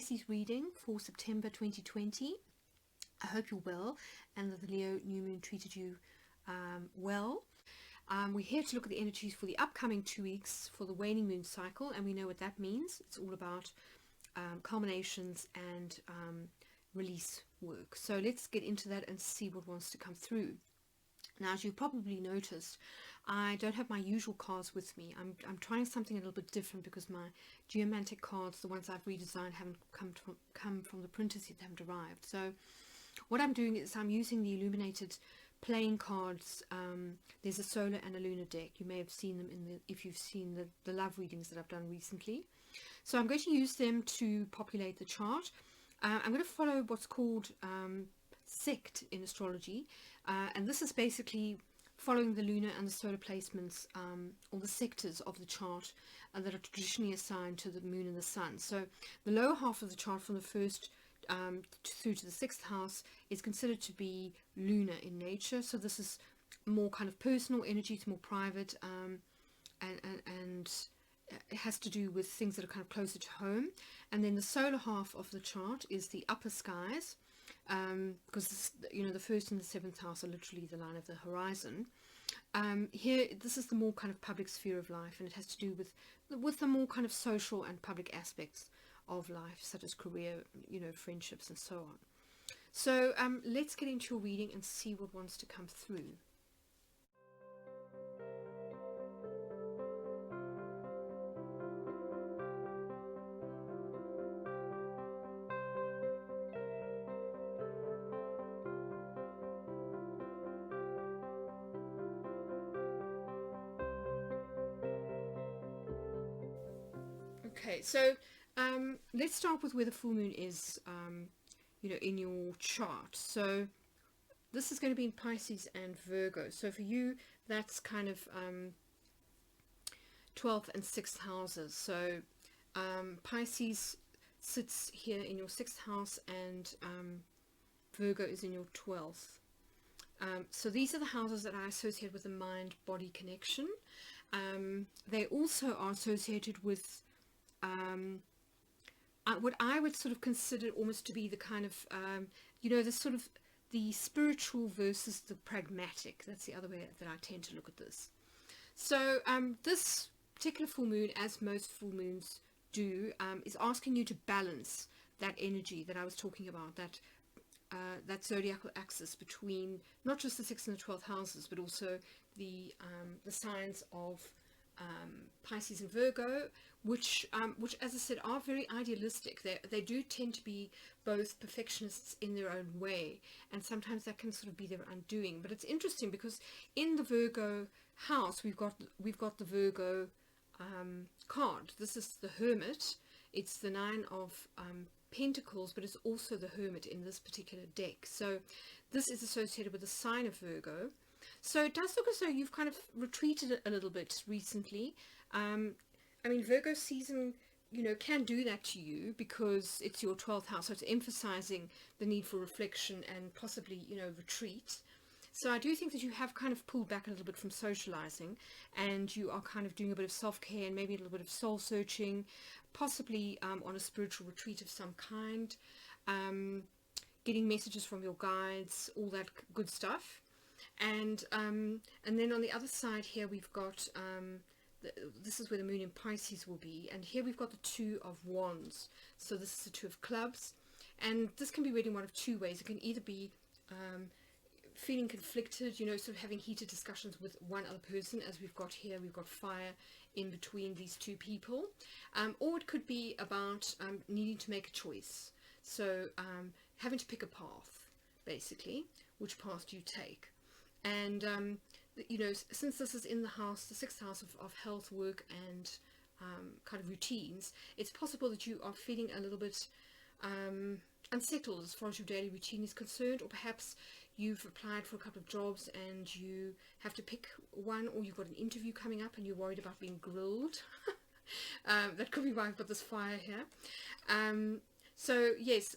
Pisces reading for September 2020. I hope you're well and that the Leo new moon treated you well. We're here to look at the energies for the upcoming 2 weeks for the waning moon cycle, and we know what that means. It's all about culminations and release work. So let's get into that and see what wants to come through. Now, as you probably noticed, I don't have my usual cards with me. I'm trying something a little bit different because my geomantic cards, the ones I've redesigned, haven't come from the printers yet, haven't arrived. So what I'm doing is I'm using the Illuminated playing cards. There's a solar and a lunar deck. You may have seen them if you've seen the love readings that I've done recently. So I'm going to use them to populate the chart. I'm going to follow what's called sect in astrology, and this is basically following the lunar and the solar placements, or the sectors of the chart that are traditionally assigned to the moon and the sun. So the lower half of the chart, from the first through to the 6th house, is considered to be lunar in nature. So this is more kind of personal energy, it's more private, and it has to do with things that are kind of closer to home. And then the solar half of the chart is the upper skies, because this, the 1st and the 7th house are literally the line of the horizon. Here, this is the more kind of public sphere of life, and it has to do with the more kind of social and public aspects of life, such as career, friendships, and so on. So let's get into your reading and see what wants to come through. Okay, so let's start with where the full moon is, in your chart. So this is going to be in Pisces and Virgo. So for you, that's kind of 12th and 6th houses. So Pisces sits here in your 6th house, and Virgo is in your 12th. So these are the houses that I associate with the mind-body connection. They also are associated with what I would sort of consider almost to be the kind of, the sort of the spiritual versus the pragmatic. That's the other way that I tend to look at this. So this particular full moon, as most full moons do, is asking you to balance that energy that I was talking about, that zodiacal axis between not just the 6th and the 12th houses, but also the signs of Pisces and Virgo, which as I said, are very idealistic. They do tend to be both perfectionists in their own way, and sometimes that can sort of be their undoing. But it's interesting because in the Virgo house, we've got the Virgo card. This is the Hermit. It's the 9 of Pentacles, but it's also the Hermit in this particular deck. So this is associated with the sign of Virgo. So it does look as though you've kind of retreated a little bit recently. Virgo season, can do that to you because it's your 12th house. So it's emphasizing the need for reflection and possibly, retreat. So I do think that you have kind of pulled back a little bit from socializing, and you are kind of doing a bit of self-care and maybe a little bit of soul searching, possibly on a spiritual retreat of some kind, getting messages from your guides, all that good stuff. And then on the other side here, we've got this is where the moon in Pisces will be, and here we've got the 2 of Wands. So this is the 2 of Clubs, and this can be read in one of 2 ways. It can either be feeling conflicted, sort of having heated discussions with one other person, as we've got here. We've got fire in between these 2 people, or it could be about needing to make a choice. So having to pick a path, basically. Which path do you take? And since this is in the house, the 6th house of health, work, and kind of routines, it's possible that you are feeling a little bit unsettled as far as your daily routine is concerned, or perhaps you've applied for a couple of jobs and you have to pick one, or you've got an interview coming up and you're worried about being grilled. That could be why I've got this fire here. So yes,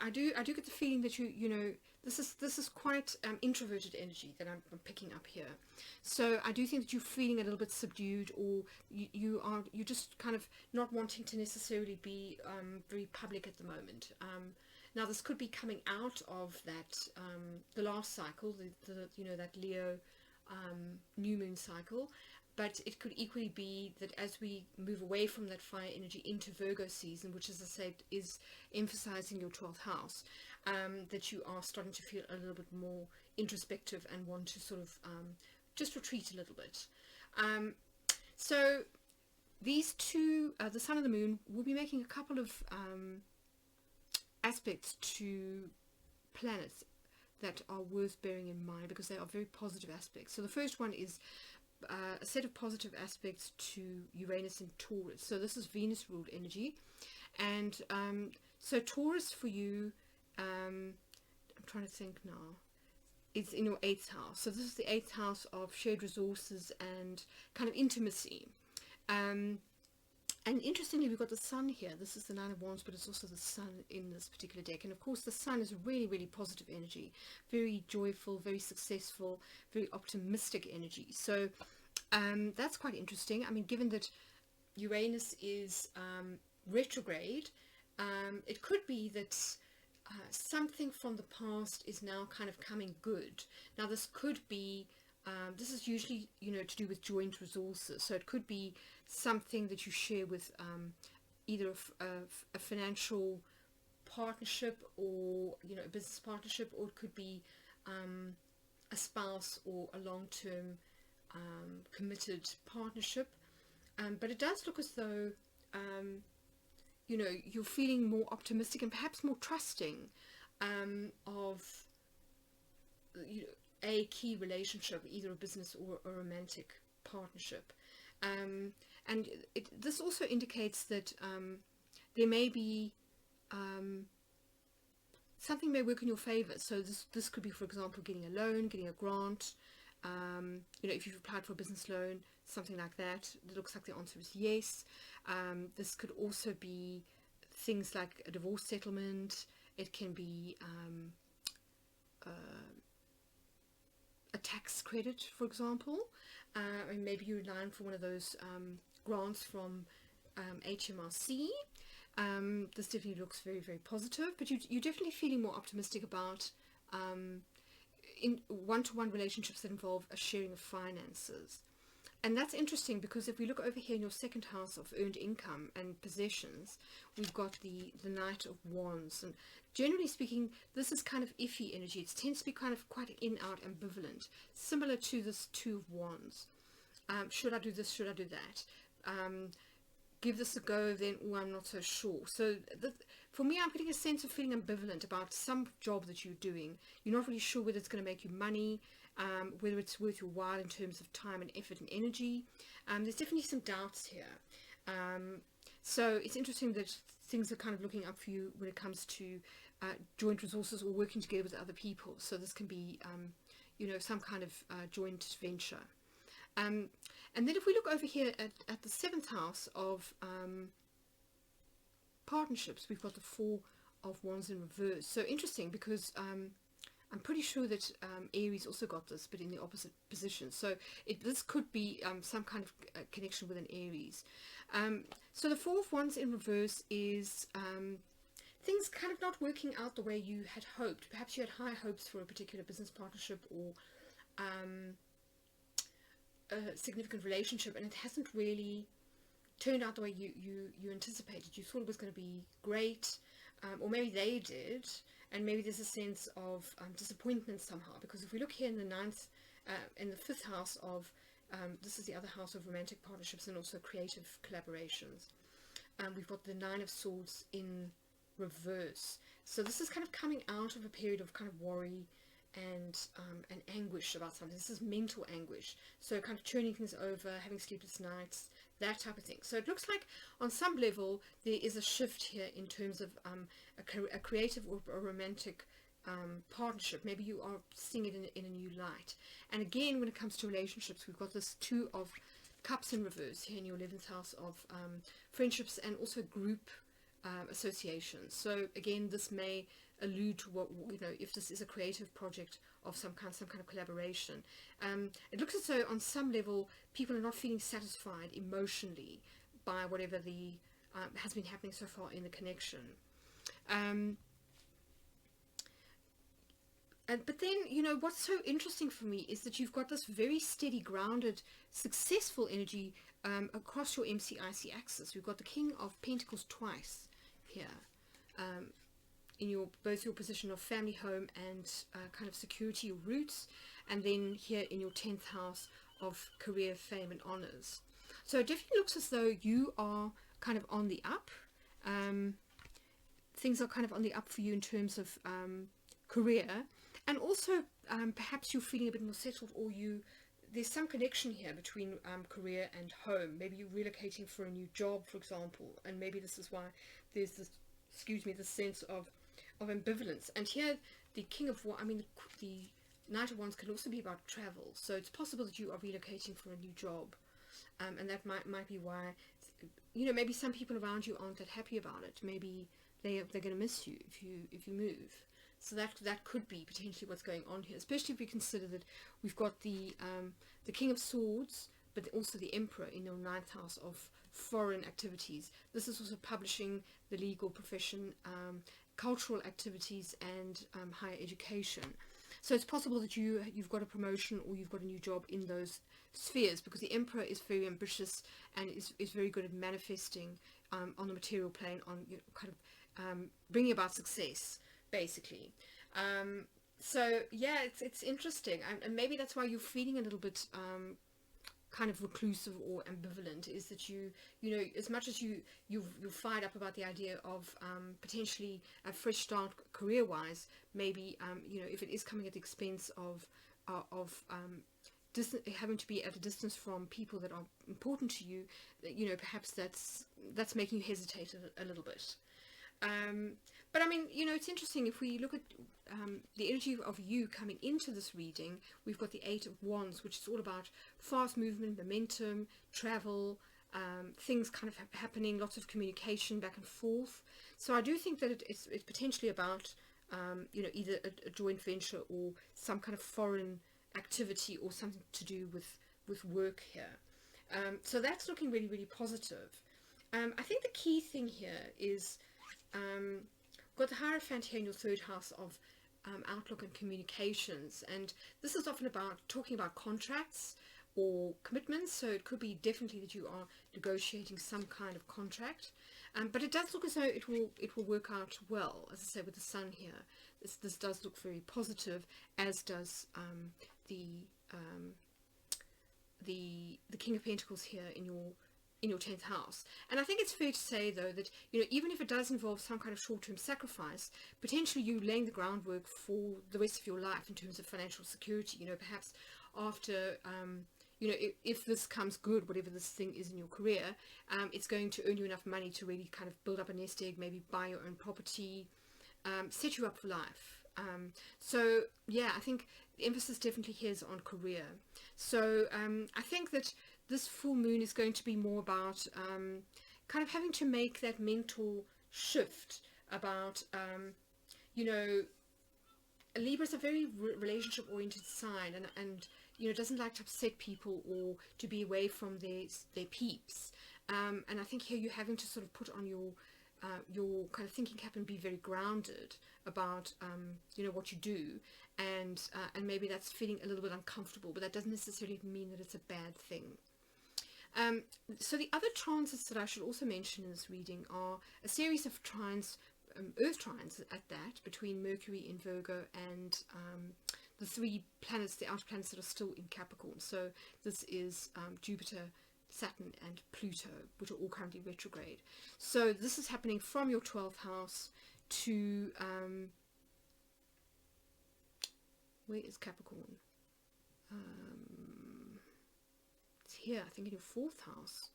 I do get the feeling that you know, this is quite introverted energy that I'm picking up here. So I do think that you're feeling a little bit subdued, or you're just kind of not wanting to necessarily be very public at the moment. Now this could be coming out of that the last cycle, the you know, that Leo new moon cycle, but it could equally be that as we move away from that fire energy into Virgo season, which, as I said, is emphasizing your 12th house, that you are starting to feel a little bit more introspective and want to sort of just retreat a little bit. So these two, the sun and the moon, will be making a couple of aspects to planets that are worth bearing in mind, because they are very positive aspects. So the first one is a set of positive aspects to Uranus and Taurus. So this is Venus ruled energy, and so Taurus for you, I'm trying to think now, it's in your 8th house. So this is the 8th house of shared resources and kind of intimacy. And interestingly, we've got the sun here. This is the 9 of Wands, but it's also the sun in this particular deck. And of course, the sun is really, really positive energy, very joyful, very successful, very optimistic energy. So that's quite interesting. I mean, given that Uranus is retrograde, it could be that something from the past is now kind of coming good. Now, this could be, this is usually, you know, to do with joint resources. So it could be something that you share with either a financial partnership, or, you know, a business partnership, or it could be a spouse or a long-term committed partnership. But it does look as though you know, you're feeling more optimistic and perhaps more trusting of, you know, a key relationship, either a business or a romantic partnership. And this also indicates that there may be something may work in your favor. So this could be, for example, getting a loan, getting a grant. You know, if you've applied for a business loan, something like that. It looks like the answer is yes. This could also be things like a divorce settlement. It can be a tax credit, for example. And maybe you're relying for one of those grants from HMRC. This definitely looks very, very positive, but you're definitely feeling more optimistic about in one-to-one relationships that involve a sharing of finances. And that's interesting, because if we look over here in your 2nd house of earned income and possessions, we've got the Knight of Wands. And generally speaking, this is kind of iffy energy. It tends to be kind of quite in-out, ambivalent, similar to this 2 of Wands. Should I do this? Should I do that? Give this a go, then, oh, I'm not so sure. So for me, I'm getting a sense of feeling ambivalent about some job that you're doing. You're not really sure whether it's going to make you money, whether it's worth your while in terms of time and effort and energy. There's definitely some doubts here. So it's interesting that things are kind of looking up for you when it comes to joint resources or working together with other people. So this can be, you know, some kind of joint venture. And then if we look over here at the 7th house of partnerships, we've got the 4 of Wands in reverse. So interesting, because I'm pretty sure that Aries also got this, but in the opposite position. So this could be some kind of connection with an Aries. So the 4 of Wands in reverse is things kind of not working out the way you had hoped. Perhaps you had high hopes for a particular business partnership or a significant relationship, and it hasn't really turned out the way you anticipated. You thought it was going to be great, or maybe they did, and maybe there's a sense of disappointment somehow, because if we look here in the 9th, in the 5th house of, this is the other house of romantic partnerships and also creative collaborations, we've got the 9 of Swords in reverse. So this is kind of coming out of a period of kind of worry and anguish about something. This is mental anguish, so kind of turning things over, having sleepless nights, that type of thing. So it looks like on some level there is a shift here in terms of a creative or a romantic partnership. Maybe you are seeing it in a new light. And again, when it comes to relationships, we've got this 2 of Cups in reverse here in your 11th house of friendships and also group associations. So again, this may allude to what, you know, if this is a creative project of some kind of collaboration. It looks as though on some level people are not feeling satisfied emotionally by whatever the has been happening so far in the connection. But then, you know, what's so interesting for me is that you've got this very steady, grounded, successful energy across your MCIC axis. We've got the King of Pentacles twice here, in your both your position of family, home, and kind of security or roots, and then here in your 10th house of career, fame, and honors. So it definitely looks as though you are kind of on the up. Things are kind of on the up for you in terms of career, and also perhaps you're feeling a bit more settled, or there's some connection here between career and home. Maybe you're relocating for a new job, for example, and maybe this is why there's this, this sense of ambivalence. And here the King of the Knight of Wands can also be about travel, so it's possible that you are relocating for a new job, and that might be why, you know, maybe some people around you aren't that happy about it. Maybe they're going to miss you if you move. So that could be potentially what's going on here, especially if we consider that we've got the King of Swords, but also the Emperor in your 9th house of foreign activities. This is also publishing, the legal profession, cultural activities, and higher education. So it's possible that you've got a promotion or you've got a new job in those spheres, because the Emperor is very ambitious and is very good at manifesting on the material plane, on, you know, kind of bringing about success, basically. So yeah, it's interesting, and maybe that's why you're feeling a little bit kind of reclusive or ambivalent, is that you know, as much as you're fired up about the idea of potentially a fresh start career-wise, maybe you know, if it is coming at the expense of having to be at a distance from people that are important to you, you know, perhaps that's making you hesitate a little bit. But I mean, you know, it's interesting, if we look at the energy of you coming into this reading, we've got the 8 of Wands, which is all about fast movement, momentum, travel, things kind of happening, lots of communication back and forth. So I do think that it's potentially about, you know, either a joint venture or some kind of foreign activity, or something to do with work here. So that's looking really, really positive. I think the key thing here is, got the Hierophant here in your 3rd house of outlook and communications, and this is often about talking about contracts or commitments. So it could be definitely that you are negotiating some kind of contract, but it does look as though it will work out well. As I say, with the Sun here, this does look very positive, as does the King of Pentacles here in your 10th house. And I think it's fair to say, though, that, you know, even if it does involve some kind of short-term sacrifice, potentially you laying the groundwork for the rest of your life in terms of financial security. You know, perhaps after, you know, if this comes good, whatever this thing is in your career, it's going to earn you enough money to really kind of build up a nest egg, maybe buy your own property, set you up for life. So yeah, I think the emphasis definitely here is on career. So I think that this full moon is going to be more about kind of having to make that mental shift about, you know, Libra is a very relationship oriented sign, and you know, doesn't like to upset people or to be away from their peeps. And I think here you're having to sort of put on your kind of thinking cap and be very grounded about you know, what you do, and maybe that's feeling a little bit uncomfortable, but that doesn't necessarily mean that it's a bad thing. So the other transits that I should also mention in this reading are a series of trines, Earth trines at that, between Mercury in Virgo and the 3 planets, the outer planets that are still in Capricorn. So this is Jupiter, Saturn, and Pluto, which are all currently retrograde. So this is happening from your 12th house to where is Capricorn? It's here, I think, in your 4th house.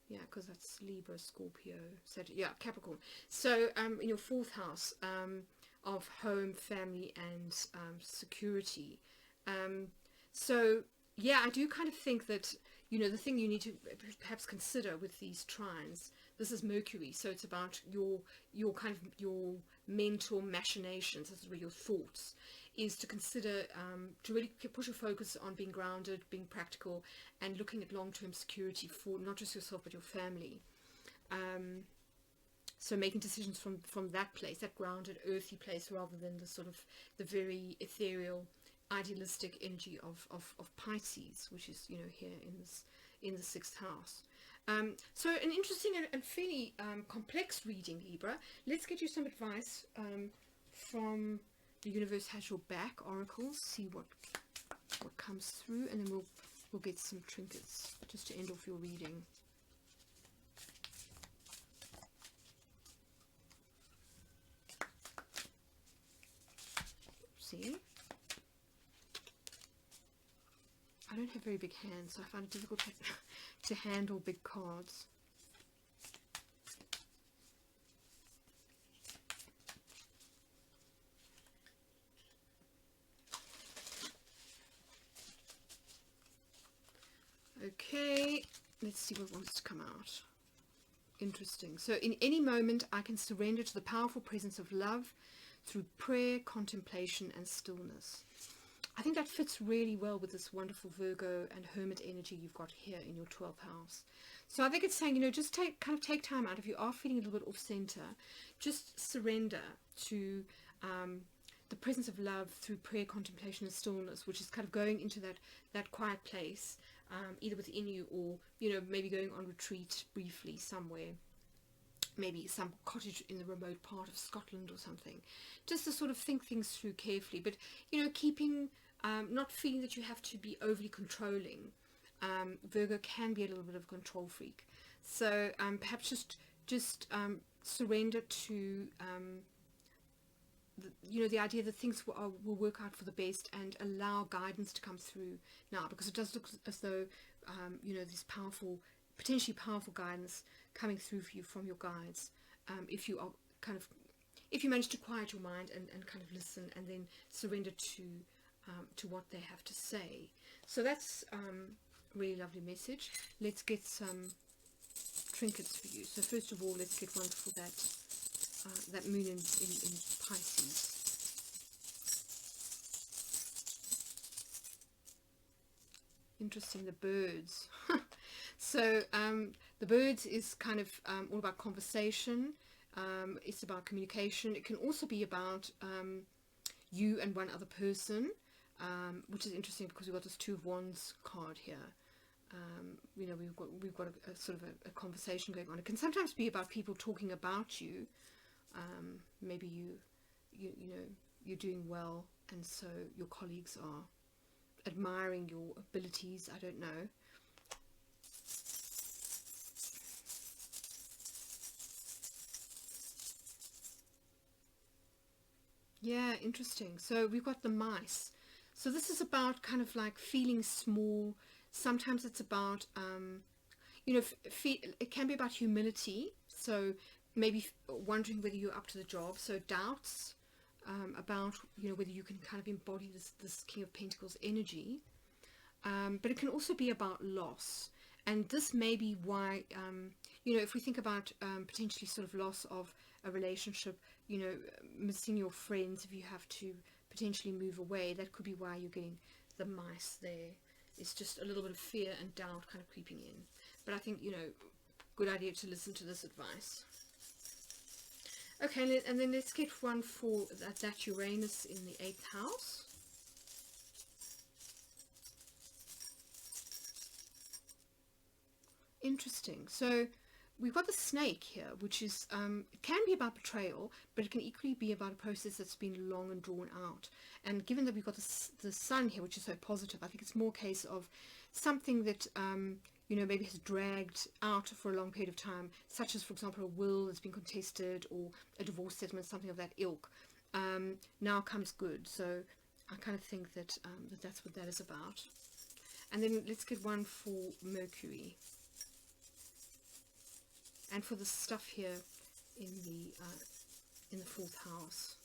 Yeah, because that's Libra, Scorpio, Sagittarius. Yeah, Capricorn. So in your 4th house of home, family, and security. So yeah, I do kind of think that, you know, the thing you need to perhaps consider with these trines, this is Mercury, so it's about your kind of your mental machinations. This is where your thoughts is to consider, to really push your focus on being grounded, being practical, and looking at long-term security for not just yourself but your family. So making decisions from that place, that grounded, earthy place, rather than the sort of the very ethereal, idealistic energy of Pisces, which is, you know, here in the 6th house. So an interesting and fairly complex reading, Libra. Let's get you some advice from the universe. Has your back, oracles. See what comes through, and then we'll get some trinkets just to end off your reading. See, I don't have very big hands, so I find it difficult to handle big cards. Okay, let's see what wants to come out. Interesting. So in any moment I can surrender to the powerful presence of love through prayer, contemplation, and stillness. I think that fits really well with this wonderful Virgo and Hermit energy you've got here in your 12th house. So I think it's saying, you know, just take time out. If you are feeling a little bit off center, just surrender to the presence of love through prayer, contemplation, and stillness, which is kind of going into that quiet place, either within you or, you know, maybe going on retreat briefly somewhere. Maybe some cottage in the remote part of Scotland or something, just to sort of think things through carefully, but, you know, keeping, not feeling that you have to be overly controlling. Virgo can be a little bit of a control freak, so perhaps just surrender to you know, the idea that things will work out for the best, and allow guidance to come through now, because it does look as though you know, this potentially powerful guidance coming through for you from your guides, if you are if you manage to quiet your mind and kind of listen, and then surrender to what they have to say. So that's really lovely message. Let's get some trinkets for you. So first of all, let's get one for that moon in Pisces. Interesting, the birds. So the birds is kind of all about conversation. It's about communication. It can also be about you and one other person, which is interesting because we've got this Two of Wands card here. You know, we've got a sort of a conversation going on. It can sometimes be about people talking about you. Maybe you know, you're doing well, and so your colleagues are admiring your abilities. I don't know. Yeah, interesting. So we've got the mice. So this is about kind of like feeling small. Sometimes it's about, you know, it can be about humility. So maybe wondering whether you're up to the job. So doubts about, you know, whether you can kind of embody this King of Pentacles energy. But it can also be about loss. And this may be why, you know, if we think about potentially sort of loss of a relationship, you know, missing your friends, if you have to potentially move away, that could be why you're getting the mice there. It's just a little bit of fear and doubt kind of creeping in. But I think, you know, good idea to listen to this advice. Okay, and then let's get one for that Uranus in the 8th house. Interesting. So we've got the snake here, which is it can be about betrayal, but it can equally be about a process that's been long and drawn out. And given that we've got the sun here, which is so positive, I think it's more a case of something that you know, maybe has dragged out for a long period of time, such as, for example, a will that's been contested, or a divorce settlement, something of that ilk. Now comes good. So I kind of think that that's what that is about. And then let's get one for Mercury. And for the stuff here in the 4th house.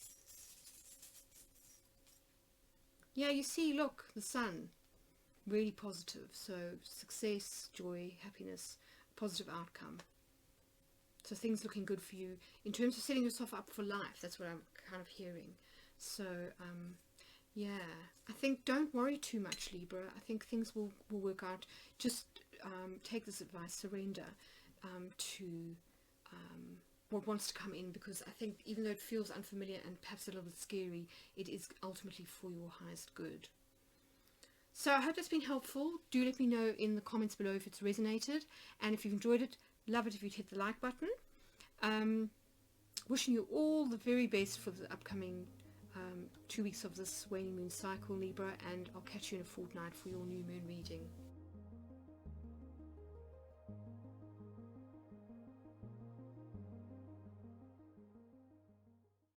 Yeah, you see, look, the sun, really positive. So success, joy, happiness, positive outcome. So things looking good for you in terms of setting yourself up for life. That's what I'm kind of hearing. So yeah, I think don't worry too much, Libra. I think things will work out. Just take this advice, surrender to what wants to come in, because I think even though it feels unfamiliar and perhaps a little bit scary, it is ultimately for your highest good. So I hope that's been helpful. Do let me know in the comments below if it's resonated, and if you've enjoyed it, love it if you'd hit the like button. Wishing you all the very best for the upcoming 2 weeks of this waning moon cycle, Libra, and I'll catch you in a fortnight for your new moon reading.